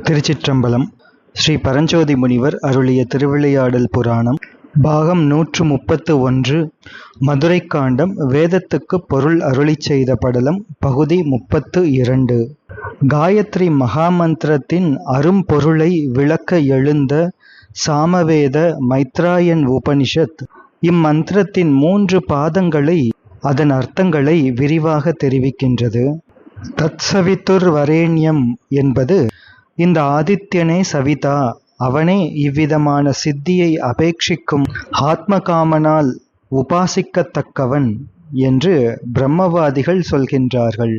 திருச்சிற்றம்பலம். ஸ்ரீ பரஞ்சோதி முனிவர் அருளிய திருவிளையாடல் புராணம் பாகம் 131 மதுரைக்காண்டம் வேதத்துக்கு பொருள் அருளிச் செய்த படலம் பகுதி 32. காயத்ரி மகாமந்திரத்தின் அரும்பொருளை விளக்க எழுந்த சாமவேத மைத்ராயன் உபனிஷத் இம்மந்திரத்தின் 3 பாதங்களை அதன் அர்த்தங்களை விரிவாக தெரிவிக்கின்றது. தத்சவித்துர் வரேண்யம் என்பது இந்த ஆதித்யனே சவிதா, அவனே இவ்விதமான சித்தியை அபேட்சிக்கும் ஆத்மகாமனால் உபாசிக்கத்தக்கவன் என்று பிரம்மவாதிகள் சொல்கின்றார்கள்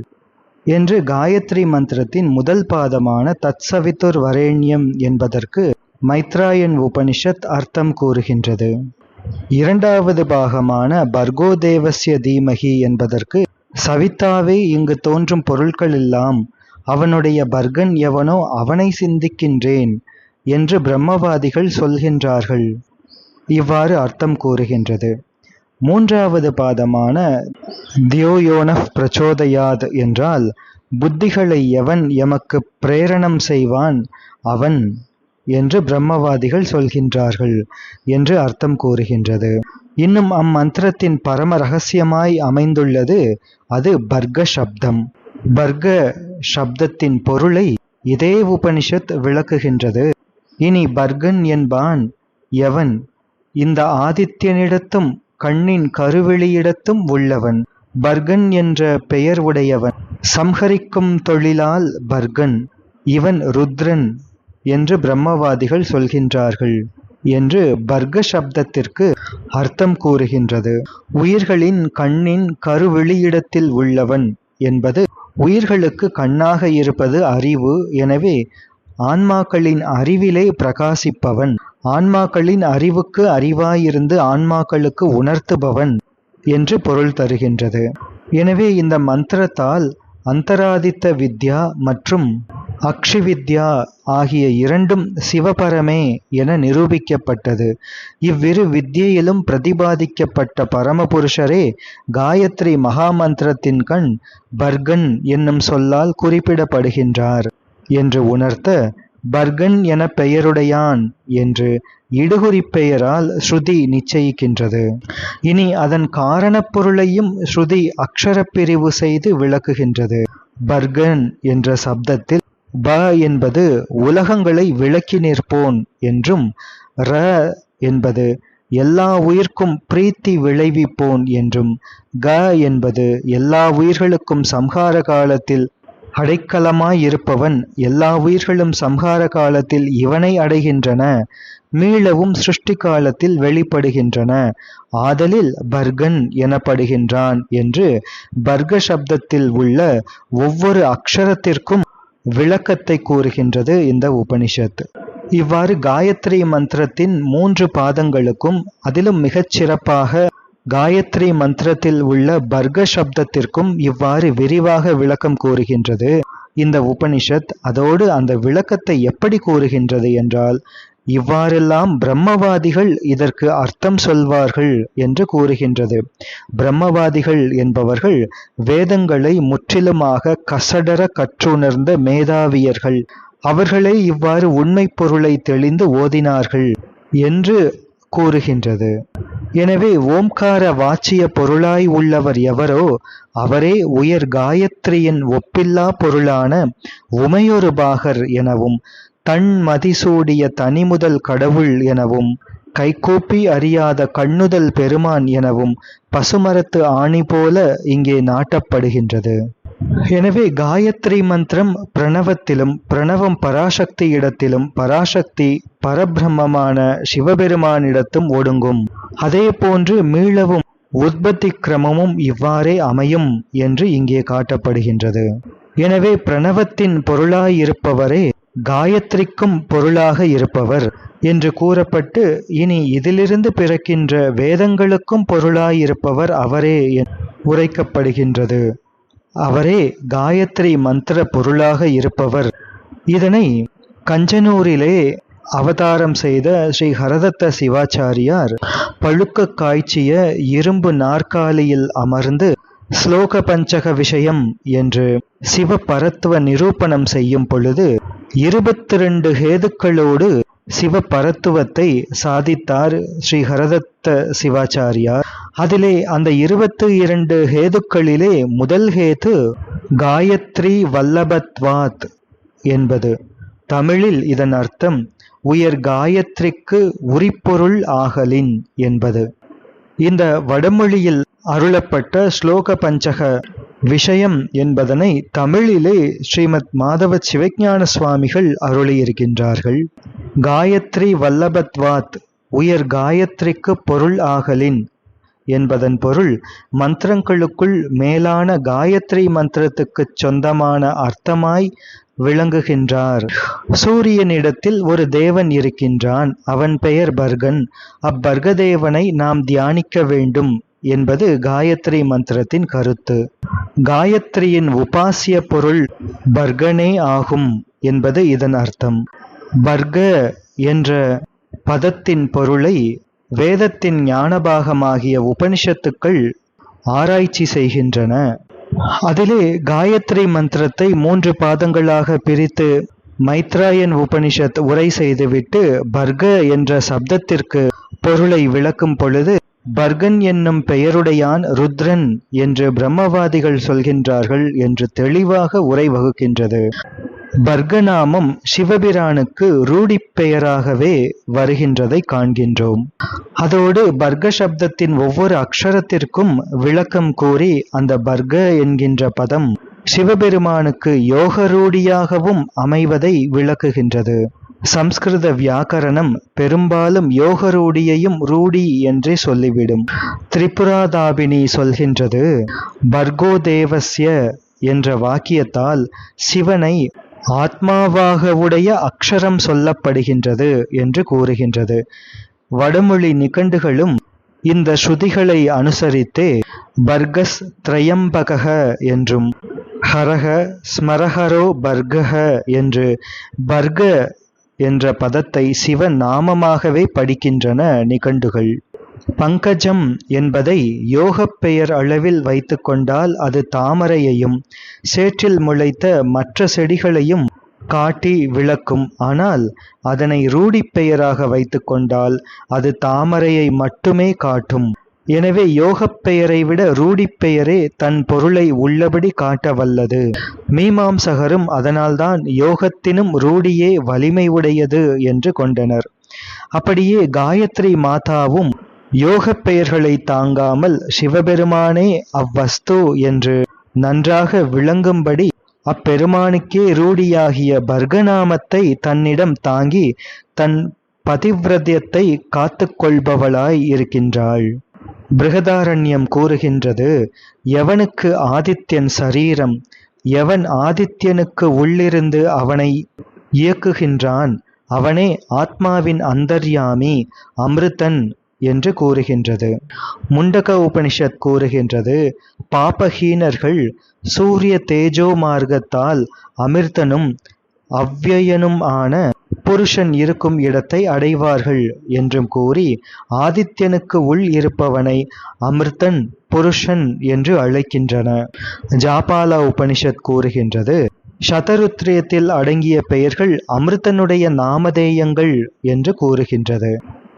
என்று காயத்ரி மந்திரத்தின் முதல் பாதமான தத்சவித்துர் வரேண்யம் என்பதற்கு மைத்ராயன் உபனிஷத் அர்த்தம் கூறுகின்றது. இரண்டாவது பாகமான பர்கோ தேவஸ்ய தீமகி என்பதற்கு சவிதாவே இங்கு தோன்றும் பொருட்கள் எல்லாம் அவனுடைய பர்கன் எவனோ அவனை சிந்திக்கின்றேன் என்று பிரம்மவாதிகள் சொல்கின்றார்கள். இவ்வாறு அர்த்தம் கூறுகின்றது. மூன்றாவது பாதமான தியோயோனஃப் பிரச்சோதயாத் என்றால் புத்திகளை எவன் எமக்கு பிரேரணம் செய்வான் அவன் என்று பிரம்மவாதிகள் சொல்கின்றார்கள் என்று அர்த்தம் கூறுகின்றது. இன்னும் அம்மந்திரத்தின் பரம ரகசியமாய் அமைந்துள்ளது அது பர்க சப்தம். பர்க சப்தத்தின் பொருளை இதே உபனிஷத் விளக்குகின்றது. இனி பர்கன் என்பான் எவன் இந்த ஆதித்யனிடத்தும் கண்ணின் கருவெளியிடத்தும் உள்ளவன், பர்கன் என்ற பெயர் உடையவன், சம்ஹரிக்கும் தொழிலால் பர்கன், இவன் ருத்ரன் என்று பிரம்மவாதிகள் சொல்கின்றார்கள் என்று பர்க சப்தத்திற்கு அர்த்தம் கூறுகின்றது. உயிர்களின் கண்ணின் கருவெளியிடத்தில் உள்ளவன் என்பது உயிர்களுக்கு கண்ணாக இருப்பது அறிவு. எனவே ஆன்மாக்களின் அறிவிலே பிரகாசிப்பவன், ஆன்மாக்களின் அறிவுக்கு அறிவாயிருந்து ஆன்மாக்களுக்கு உணர்த்துபவன் என்று பொருள் தருகின்றது. எனவே இந்த மந்திரத்தால் அந்தராதித்த வித்யா மற்றும் அக்ஷிவித்யா ஆகிய இரண்டும் சிவபரமே என நிரூபிக்கப்பட்டது. இவ்விரு வித்யிலும் பிரதிபாதிக்கப்பட்ட பரமபுருஷரே காயத்ரி மகாமந்திரத்தின் கண் பர்கன் என்னும் சொல்லால் குறிப்பிடப்படுகின்றார் என்று உணர்த்த பர்கன் என பெயருடையான் என்று இடுகுறி பெயரால் ஸ்ருதி நிச்சயிக்கின்றது. இனி அதன் காரணப் பொருளையும் ஸ்ருதி அக்ஷர பிரிவு செய்து விளக்குகின்றது. பர்கன் என்ற சப்தத்தில் ப என்பது உலகங்களை விளக்கி நிற்போன் என்றும், ர என்பது எல்லா உயிர்க்கும் பிரீத்தி விளைவிப்போன் என்றும், க என்பது எல்லா உயிர்களுக்கும் சம்ஹார காலத்தில் அடைக்கலமாயிருப்பவன், எல்லா உயிர்களும் சம்ஹார காலத்தில் இவனை அடைகின்றன, மீளவும் சிருஷ்டி காலத்தில் வெளிப்படுகின்றன, ஆதலில் பர்கன் எனப்படுகின்றான் என்று பர்க சப்தத்தில் உள்ள ஒவ்வொரு அக்ஷரத்திற்கும் விளக்கத்தை கூறுகின்றது இந்த உபனிஷத். இவ்வாறு காயத்ரி மந்திரத்தின் 3 பாதங்களுக்கும் அதிலும் மிகச் சிறப்பாக காயத்ரி மந்திரத்தில் உள்ள பர்க சப்தத்திற்கும் இவ்வாறு விரிவாக விளக்கம் கூறுகின்றது இந்த உபனிஷத். அதோடு அந்த விளக்கத்தை எப்படி கூறுகின்றது என்றால், இவ்வாறெல்லாம் பிரம்மவாதிகள் இதற்கு அர்த்தம் சொல்வார்கள் என்று கூறுகின்றது. பிரம்மவாதிகள் என்பவர்கள் வேதங்களை முற்றிலுமாக கசடர கற்றுணர்ந்த மேதாவியர்கள். அவர்களே இவ்வாறு உண்மை பொருளை தெளிந்து ஓதினார்கள் என்று கூறுகின்றது. எனவே ஓம்கார வாச்சிய பொருளாய் உள்ளவர் எவரோ அவரே உயர் காயத்ரியின் ஒப்பில்லா பொருளான உமையொரு பாகர் எனவும், தன் மதிசூடிய தனிமுதல் கடவுள் எனவும், கைகூப்பி அறியாத கண்ணுதல் பெருமான் எனவும் பசுமரத்து ஆணி போல இங்கே நாட்டப்படுகின்றது. எனவே காயத்ரி மந்திரம் பிரணவத்திலும், பிரணவம் பராசக்தி இடத்திலும், பராசக்தி பரபிரம்மமான சிவபெருமானிடத்தும் ஒடுங்கும். அதே போன்று மீளவும் உற்பத்தி கிரமமும் இவ்வாறே அமையும் என்று இங்கே காட்டப்படுகின்றது. எனவே பிரணவத்தின் பொருளாயிருப்பவரே காயத்ரிக்கும் பொருளாக இருப்பவர் என்று கூறப்பட்டு, இனி இதிலிருந்து பிறக்கின்ற வேதங்களுக்கும் பொருளாயிருப்பவர் அவரே உரைக்கப்படுகின்றது. அவரே காயத்ரி மந்திர பொருளாக இருப்பவர். இதனை கஞ்சனூரிலே அவதாரம் செய்த ஸ்ரீ ஹரதத்த சிவாச்சாரியார் பழுக்க காய்ச்சிய இரும்பு நாற்காலியில் அமர்ந்து ஸ்லோக பஞ்சக விஷயம் என்று சிவ பரத்துவ நிரூபணம் செய்யும் பொழுது 22 ஹேதுக்களோடு சிவபரத்துவத்தை சாதித்தார் ஸ்ரீ ஹரதத்த சிவாச்சாரியார். அதிலே அந்த 22 ஹேதுக்களிலே முதல் ஹேது காயத்ரி வல்லபத்வாத் என்பது. தமிழில் இதன் அர்த்தம் உயர் காயத்ரிக்கு உரிப்பொருள் ஆகலின் என்பது. இந்த வடமொழியில் அருளப்பட்ட ஸ்லோக பஞ்சக விஷயம் என்பதனை தமிழிலே ஸ்ரீமத் மாதவ சிவஞான சுவாமிகள் அருளியிருக்கின்றார்கள். காயத்ரி வல்லபத்வாத் உயர் காயத்ரிக்கு பொருள் ஆகலின் என்பதன் பொருள் மந்திரங்களுக்குள் மேலான காயத்ரி மந்திரத்துக்குச் சொந்தமான அர்த்தமாய் விளங்குகின்றார். சூரியனிடத்தில் ஒரு தேவன் இருக்கின்றான். அவன் பெயர் பர்கன். அப்பர்கதேவனை நாம் தியானிக்க வேண்டும் என்பது காயத்ரி மந்திரத்தின் கருத்து. காயத்ரியின் உபாசிய பொருள் பர்கனே ஆகும் என்பது இதன் அர்த்தம். பர்க என்ற பதத்தின் பொருளை வேதத்தின் ஞானபாகமாகிய உபனிஷத்துக்கள் ஆராய்ச்சி செய்கின்றன. அதிலே காயத்ரி மந்திரத்தை 3 பாதங்களாக பிரித்து மைத்ராயன் உபனிஷத் உரை செய்துவிட்டு பர்க என்ற சப்தத்திற்கு பொருளை விளக்கும் பொழுது பர்கன் என்னும் பெயருடையான் ருத்ரன் என்று பிரம்மவாதிகள் சொல்கின்றார்கள் என்று தெளிவாக உரை வகுக்கின்றது. பர்கநாமம் சிவபிரானுக்கு ரூடிப் பெயராகவே வருகின்றதை காண்கின்றோம். அதோடு பர்க சப்தத்தின் ஒவ்வொரு அக்ஷரத்திற்கும் விளக்கம் கூறி அந்த பர்க என்கின்ற பதம் சிவபெருமானுக்கு யோகரூடியாகவும் அமைவதை விளக்குகின்றது. சம்ஸ்கிருத வியாக்கரணம் பெரும்பாலும் யோகரூடியையும் ரூடி என்றே சொல்லிவிடும். திரிபுராதாபினி சொல்கின்றது, பர்கோ தேவஸ்ய என்ற வாக்கியத்தால் சிவனை ஆத்மாவாக உடைய அக்ஷரம் சொல்லப்படுகின்றது என்று கூறுகின்றது. வடமொழி நிகண்டுகளும் இந்த ஸ்ருதிகளை அனுசரித்தே பர்கஸ் திரையம்பக என்றும் ஹரஹ ஸ்மரஹரோ பர்கஹ என்று பர்க என்ற பதத்தை சிவ நாமமாகவே படிக்கின்றன நிகண்டுகள். பங்கஜம் என்பதை யோகப் பெயர் அளவில் வைத்து கொண்டால் அது தாமரையையும் சேற்றில் முளைத்த மற்ற செடிகளையும் காட்டி விளக்கும். ஆனால் அதனை ரூடிப் பெயராக வைத்து கொண்டால் அது தாமரையை மட்டுமே காட்டும். எனவே யோகப் பெயரை விட ரூடிப் பெயரே தன் பொருளை உள்ளபடி காட்ட வல்லது. மீமாம்சகரும் அதனால்தான் யோகத்தினும் ரூடியே வலிமை உடையது என்று கொண்டனர். அப்படியே காயத்ரி மாதாவும் யோகப் பெயர்களை தாங்காமல் சிவபெருமானே அவ்வஸ்து என்று நன்றாக விளங்கும்படி அப்பெருமானுக்கே ரூடியாகிய பர்கநாமத்தை தன்னிடம் தாங்கி தன் பதிவிரத்தியத்தை காத்துக்கொள்பவளாய் இருக்கின்றாள். பிருகதாரண்யம் கூறுகின்றது, எவனுக்கு ஆதித்யன் சரீரம், எவன் ஆதித்யனுக்கு உள்ளிருந்து அவனை இயக்குகின்றான், அவனே ஆத்மாவின் அந்தர்யாமி அமிர்தன் என்று கூறுகின்றது. முண்டக உபனிஷத் கூறுகின்றது, பாபஹீனர்கள் சூரிய தேஜோ மார்க்கத்தால் அமிர்தனும் அவ்யயனும் ஆன புருஷன் இருக்கும் இடத்தை அடைவார்கள் என்றும் கூறி ஆதித்யனுக்கு உள் இருப்பவனை அமிர்தன் புருஷன் என்று அழைக்கின்றன. ஜாபாலா உபனிஷத் கூறுகின்றது, சதருத்ரியத்தில் அடங்கிய பெயர்கள் அமிர்தனுடைய நாமதேயங்கள் என்று கூறுகின்றது.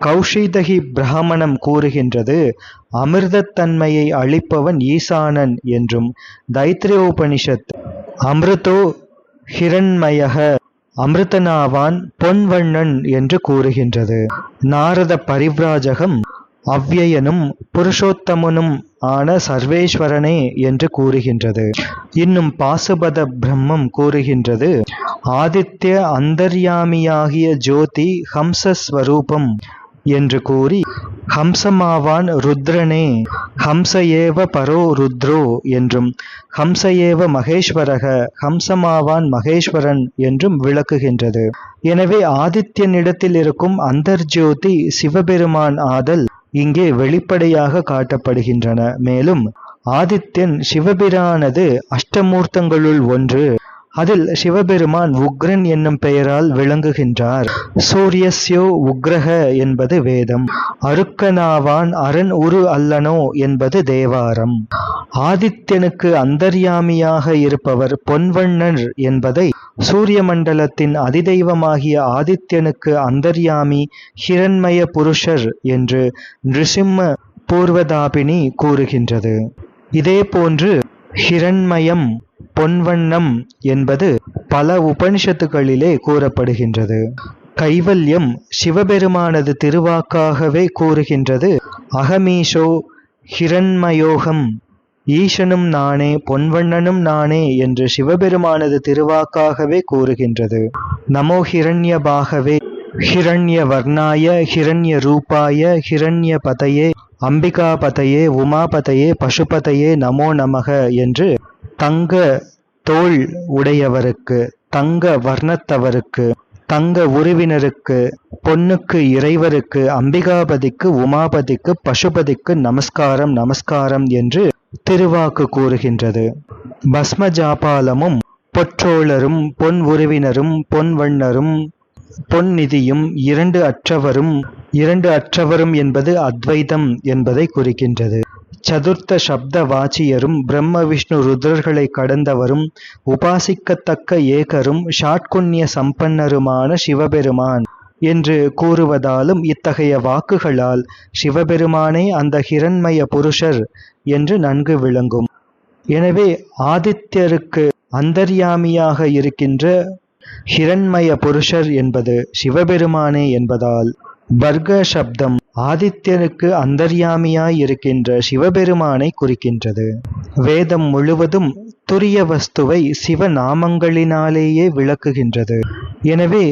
கௌஷிதகி பிராமணம் கூறுகின்றது, அமிர்தத்தன்மையை அளிப்பவன் ஈசானன் என்றும். தைத்திரியோபனிஷத் அமிர்தோ ஹிரண்மயக அமிர்தனாவான் பொன்வண்ணன் என்று கூறுகின்றது. நாரத பரிவ்ராஜகம் அவ்யயனும் புருஷோத்தமனும் ஆன சர்வேஸ்வரனே என்று கூறுகின்றது. இன்னும் பாசுபத பிரம்மம் கூறுகின்றது, ஆதித்ய அந்தர்யாமியாகிய ஜோதி ஹம்சஸ்வரூபம் என்று கூறி ஹம்சமாவான் ருத்ரனே, ஹம்ச ஏவ பரோ ருத்ரோ என்றும் ஹம்ச ஏவ மகேஸ்வரக, ஹம்சமாவான் மகேஸ்வரன் என்றும் விளக்குகின்றது. எனவே ஆதித்யனிடத்தில் இருக்கும் அந்தர்ஜோதி சிவபெருமான் ஆதல் இங்கே வெளிப்படையாக காட்டப்படுகின்றன. மேலும் ஆதித்யன் சிவபிரானது அஷ்டமூர்த்தங்களுள் ஒன்று. அதில் சிவபெருமான் உக்ரன் என்னும் பெயரால் விளங்குகின்றார். சூரியஸ்யோ உக்ரஹ என்பது வேதம். அருக்கனாவான் அரண் உரு அல்லனோ என்பது தேவாரம். ஆதித்யனுக்கு அந்தர்யாமியாக இருப்பவர் பொன்வண்ணர் என்பதை சூரிய மண்டலத்தின் அதிதெய்வமாகிய ஆதித்யனுக்கு அந்தர்யாமி ஹிரண்மய புருஷர் என்று நிருசிம்ம பூர்வதாபினி கூறுகின்றது. இதேபோன்று ஹிரண்மயம் பொன்வண்ணம் என்பது பல உபனிஷத்துகளிலே கூறப்படுகின்றது. கைவல்யம் சிவபெருமானது திருவாக்காகவே கூறுகின்றது. அகமீஷோ ஹிரண்மயோகம், ஈசனும் நானே பொன்வண்ணனும் நானே என்று சிவபெருமானது திருவாக்காகவே கூறுகின்றது. நமோ ஹிரண்ய பாகவே ஹிரண்ய வர்ணாய ஹிரண்ய ரூபாய ஹிரண்ய பதையே அம்பிகாபதையே உமாபதையே பசுபதையே நமோ நமக என்று தங்க தோள் உடையவருக்கு, தங்க வர்ணத்தவருக்கு, தங்க உருவினருக்கு, பொன்னுக்கு இறைவருக்கு, அம்பிகாபதிக்கு, உமாபதிக்கு, பசுபதிக்கு நமஸ்காரம் நமஸ்காரம் என்று திருவாக்கு கூறுகின்றது. பஸ்மஜாபாலமும் பொற்றோழரும் பொன் உருவினரும் பொன்வண்ணரும் பொன்னிதியும் இரண்டு அற்றவரும் என்பது அத்வைதம் என்பதை குறிக்கின்றது. சதுர்த்த சப்த வாச்சியரும் பிரம்ம விஷ்ணு ருத்ரர்களை கடந்தவரும் உபாசிக்கத்தக்க ஏகரும் ஷாட்குண்ய சம்பன்னருமான சிவபெருமான் என்று கூறுவதாலும் இத்தகைய வாக்குகளால் சிவபெருமானே அந்த ஹிரண்மய புருஷர் என்று நன்கு விளங்கும். எனவே ஆதித்யருக்கு அந்தர்யாமியாக இருக்கின்ற ஹிரண்மய புருஷர் என்பது சிவபெருமானே என்பதால் வர்க்க சப்தம் ஆதித்யனுக்கு அந்தர்யாமியாய் இருக்கின்ற சிவபெருமானை குறிக்கின்றது. வேதம் முழுவதும் துரிய வஸ்துவை சிவநாமங்களினாலேயே விளக்குகின்றது. எனவே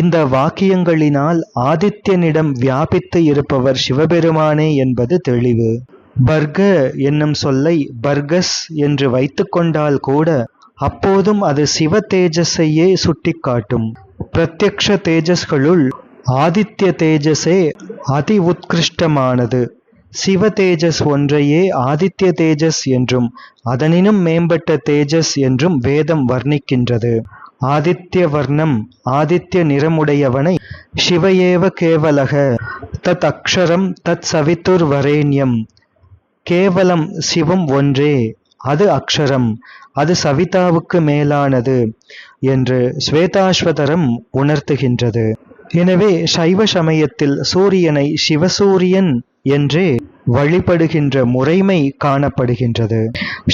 இந்த வாக்கியங்களினால் ஆதித்யனிடம் வியாபித்து இருப்பவர் சிவபெருமானே என்பது தெளிவு. பர்க என்னும் சொல்லை பர்கஸ் என்று வைத்துக்கொண்டால் கூட அப்போதும் அது சிவ தேஜஸையே சுட்டிக்காட்டும். பிரத்யக்ஷ தேஜஸ்களுள் ஆதித்ய தேஜஸே அதி உத்கிருஷ்டமானது. சிவ தேஜஸ் ஒன்றையே ஆதித்ய தேஜஸ் என்றும் அதனினும் மேம்பட்ட தேஜஸ் என்றும் வேதம் வர்ணிக்கின்றது. ஆதித்ய வர்ணம், ஆதித்ய நிறமுடையவனை சிவயேவ கேவலக தத் அக்ஷரம் தத் சவித்துர் வரேண்யம். கேவலம் சிவம் ஒன்றே, அது அக்ஷரம், அது சவிதாவுக்கு மேலானது என்று ஸ்வேதாஸ்வதரம் உணர்த்துகின்றது. எனவே சைவ சமயத்தில் சூரியனை சிவசூரியன் என்றே வழிபடுகின்ற முறைமை காணப்படுகின்றது.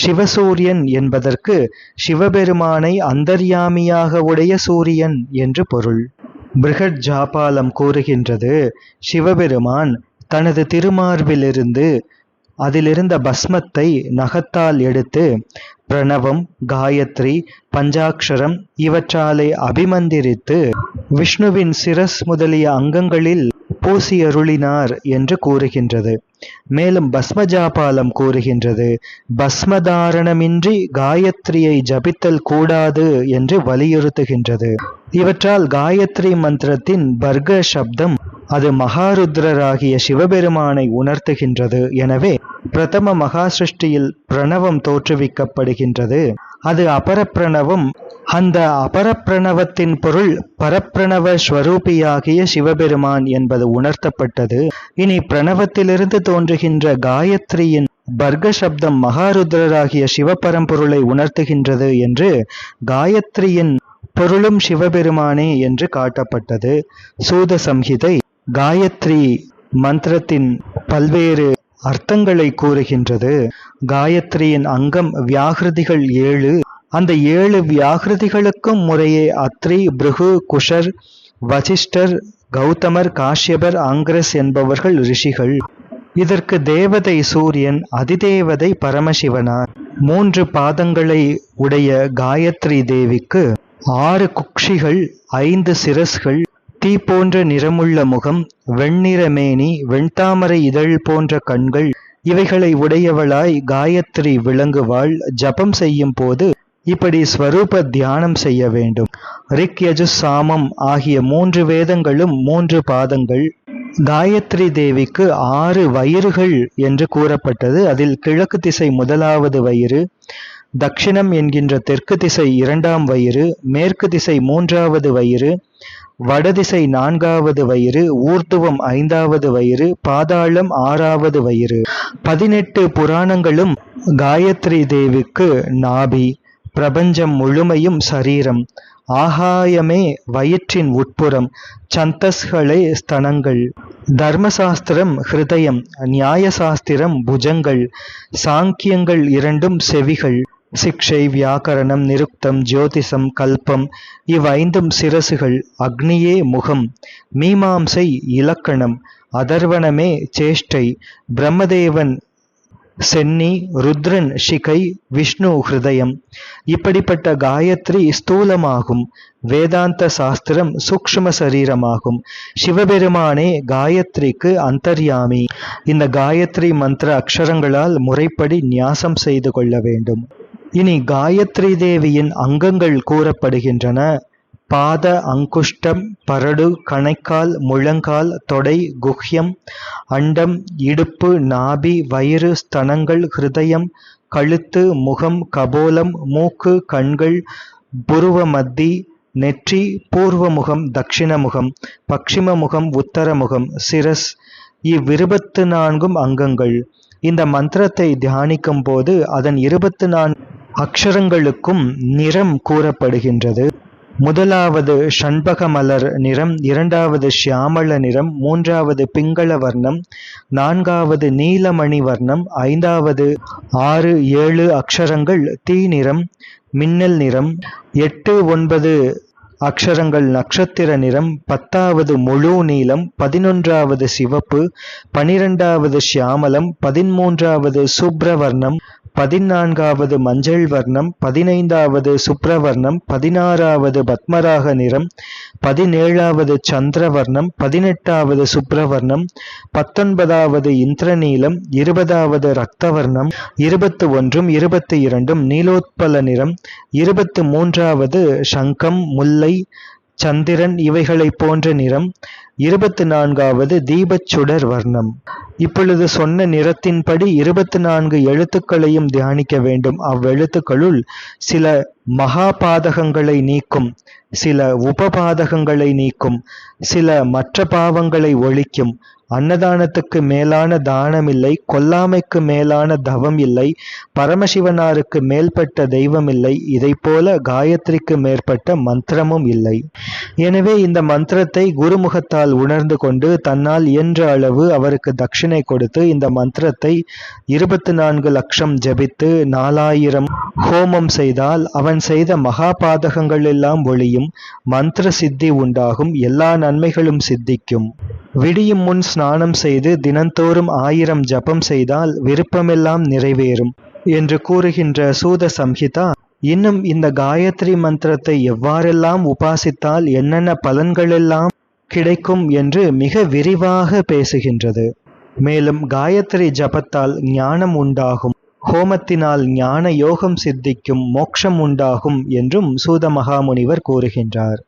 சிவசூரியன் என்பதற்கு சிவபெருமானை அந்தர்யாமியாக உடைய சூரியன் என்று பொருள். பிருகட் ஜாபாலம் கூறுகின்றது, சிவபெருமான் தனது திருமார்பிலிருந்து அதிலிருந்த பஸ்மத்தை நகத்தால் எடுத்து பிரணவம், காயத்ரி, பஞ்சாட்சரம் இவற்றாலே அபிமந்திரித்து விஷ்ணுவின் சிரஸ் முதலிய அங்கங்களில் பூசியருளினார் என்று கூறுகின்றது. மேலும் பஸ்மஜாபாலம் கூறுகின்றது, பஸ்மதாரணமின்றி காயத்ரியை ஜபித்தல் கூடாது என்று வலியுறுத்துகின்றது. இவற்றால் காயத்ரி மந்திரத்தின் பர்க சப்தம் அது மகாருத்ரராகிய சிவபெருமானை உணர்த்துகின்றது. எனவே பிரதம மகா சிருஷ்டியில் பிரணவம் தோற்றுவிக்கப்படுகின்றது. அது அபரப்பிரணவம். அந்த அபரப்பிரணவத்தின் பொருள் பரப்பிரணவ ஸ்வரூபியாகிய சிவபெருமான் என்பது உணர்த்தப்பட்டது. இனி பிரணவத்திலிருந்து தோன்றுகின்ற காயத்ரியின் பர்க சப்தம் மகாருத்ரராகிய சிவபரம்பொருளை உணர்த்துகின்றது என்று காயத்ரியின் பொருளும் சிவபெருமானே என்று காட்டப்பட்டது. சூத சம்ஹிதை காயத்ரி மந்திரத்தின் பல்வேறு அர்த்தங்களை கூறுகின்றது. காயத்ரியின் அங்கம் வியாகிருதிகள் 7. அந்த 7 வியாகிருதிகளுக்கும் முறையே அத்ரி, பிருகு, குஷர், வசிஷ்டர், கௌதமர், காஷ்யபர், ஆங்கிரஸ் என்பவர்கள் ரிஷிகள். இதற்கு தேவதை சூரியன், அதிதேவதை பரமசிவனார். 3 பாதங்களை உடைய காயத்ரி தேவிக்கு 6 குக்ஷிகள், 5 சிரஸ்கள், தீ போன்ற நிறமுள்ள முகம், வெண்ணிற மேனி, வெண்தாமரை இதழ் போன்ற கண்கள் இவைகளை உடையவளாய் காயத்ரி விளங்குவாள். ஜபம் செய்யும் போது இப்படி ஸ்வரூப தியானம் செய்ய வேண்டும். ரிக், யஜுஸ், சாமம் ஆகிய 3 வேதங்களும் 3 பாதங்கள். காயத்ரி தேவிக்கு 6 வயிறுகள் என்று கூறப்பட்டது. அதில் கிழக்கு திசை முதலாவது வயிறு, தக்ஷிணம் என்கின்ற தெற்கு திசை 2ஆம் வயிறு, மேற்கு திசை 3வது வயிறு, வடதிசை 4வது வயிறு, ஊர்த்துவம் 5வது வயிறு, பாதாளம் 6வது வயிறு. 18 புராணங்களும் காயத்ரி தேவிக்கு நாபி, பிரபஞ்சம் முழுமையும் சரீரம், ஆகாயமே வயிற்றின் உட்புறம், சந்தஸ்களே ஸ்தனங்கள், தர்மசாஸ்திரம் ஹிருதயம், நியாயசாஸ்திரம் புஜங்கள், சாங்கியங்கள் 2ம் செவிகள், சிக்ஷை, வியாக்கரணம், நிருக்தம், ஜோதிஷம், கல்பம் இவ்5ம் சிரசுகள், அக்னியே முகம், மீமாம்சை இலக்கணம், அதர்வணமே சேஷ்டை, பிரம்மதேவன் சென்னி, ருத்ரன் சிகை, விஷ்ணு ஹிருதயம். இப்படிப்பட்ட காயத்ரி ஸ்தூலமாகும். வேதாந்த சாஸ்திரம் சூக்ஷ்ம சரீரமாகும். சிவபெருமானே காயத்ரிக்கு அந்தர்யாமி. இந்த காயத்ரி மந்திர அக்ஷரங்களால் முறைப்படி நியாசம் செய்து கொள்ள வேண்டும். இனி காயத்ரி தேவியின் அங்கங்கள் கூறப்படுகின்றன. பாத அங்குஷ்டம், பரடு, கணைக்கால், முழங்கால், தொடை, குஹ்யம், அண்டம், இடுப்பு, நாபி, வயிறு, ஸ்தனங்கள், ஹிருதயம், கழுத்து, முகம், கபோலம், மூக்கு, கண்கள், புருவ மத்தி, நெற்றி, பூர்வமுகம், தட்சிணமுகம், பக்ஷிமமுகம், உத்தரமுகம், சிரஸ் இவ்24ம் அங்கங்கள். இந்த மந்திரத்தை தியானிக்கும் போது அதன் 24 அக்ஷரங்களுக்கும் நிறம் கூறப்படுகின்றது. முதலாவது ஷண்பக மலர் நிறம், 2வது ஷியாமள நிறம், 3வது பிங்கள வர்ணம், 4வது நீலமணி வர்ணம், 5வது 6, 7 அக்ஷரங்கள் தீ நிறம், மின்னல் நிறம், 8, 9 அக்ஷரங்கள் நட்சத்திர நிறம், 10வது முழு நீலம், 11வது சிவப்பு, 12வது ஷியாமலம், 13வது சுப்ரவர்ணம், 14வது மஞ்சள் வர்ணம், 15வது சுப்ரவர்ணம், 16வது பத்மராக நிறம், 17வது சந்திரவர்ணம், 18வது சுப்ரவர்ணம், 19வது இந்திரநீலம், 20வது ரக்தவர்ணம், 21ம் 22ம் நீலோத்பல நிறம், 23வது சங்கம், முல்லை, சந்திரன் இவைகளை போன்ற நிறம், 24வது தீபச்சுடர் வர்ணம். இப்பொழுது சொன்ன நிறத்தின்படி 24 எழுத்துக்களையும் தியானிக்க வேண்டும். அவ்வெழுத்துக்களுள் சில மகாபாதகங்களை நீக்கும், சில உபபாதகங்களை நீக்கும், சில மற்ற பாவங்களை ஒழிக்கும். அன்னதானத்துக்கு மேலான தானம் இல்லை, கொல்லாமைக்கு மேலான தவம் இல்லை, பரமசிவனாருக்கு மேல்பட்ட தெய்வம் இல்லை, இதைப்போல காயத்ரிக்கு மேற்பட்ட மந்திரமும் இல்லை. எனவே இந்த மந்திரத்தை குருமுகத்தால் உணர்ந்து கொண்டு தன்னால் இயன்ற அளவு அவருக்கு தட்சிணை கொடுத்து இந்த மந்திரத்தை 24 லட்சம் ஜபித்து 4000 ஹோமம் செய்தால் அவன் செய்த மகாபாதகங்கள் எல்லாம் ஒழியும், மந்திர சித்தி உண்டாகும், எல்லா நன்மைகளும் சித்திக்கும். விடியும் முன் ஸ்நானம் செய்து தினந்தோறும் 1000 ஜபம் செய்தால் விருப்பமெல்லாம் நிறைவேறும் என்று கூறுகின்ற சூத சம்ஹிதா இன்னும் இந்த காயத்ரி மந்திரத்தை எவ்வாறெல்லாம் உபாசித்தால் என்னென்ன பலன்களெல்லாம் கிடைக்கும் என்று மிக விரிவாக பேசுகின்றது. மேலும் காயத்ரி ஜபத்தால் ஞானம் உண்டாகும், ஹோமத்தினால் ஞான யோகம் சித்திக்கும், மோட்சம் உண்டாகும் என்றும் சூத மகாமுனிவர் கூறுகின்றார்.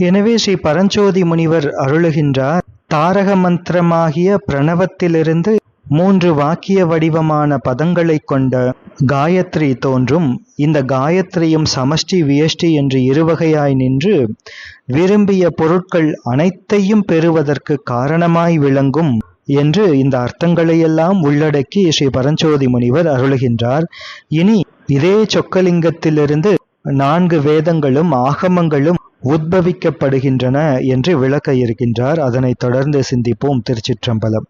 எனவே ஸ்ரீ பரஞ்சோதி முனிவர் அருளுகின்றார், தாரக மந்திரமாகிய பிரணவத்திலிருந்து 3 வாக்கிய வடிவமான பதங்களை கொண்ட காயத்ரி தோன்றும். இந்த காயத்ரியும் சமஷ்டி வியஷ்டி என்று இருவகையாய் நின்று விரும்பிய பொருட்கள் அனைத்தையும் பெறுவதற்கு காரணமாய் விளங்கும் என்று இந்த அர்த்தங்களையெல்லாம் உள்ளடக்கி ஸ்ரீ பரஞ்சோதி முனிவர் அருளுகின்றார். இனி இதே சொக்கலிங்கத்திலிருந்து 4 வேதங்களும் ஆகமங்களும் உத்பவிக்கப்படுகின்றன என்று விளக்க இருக்கின்றார். அதனைத் தொடர்ந்து சிந்திப்போம். திருச்சிற்றம்பலம்.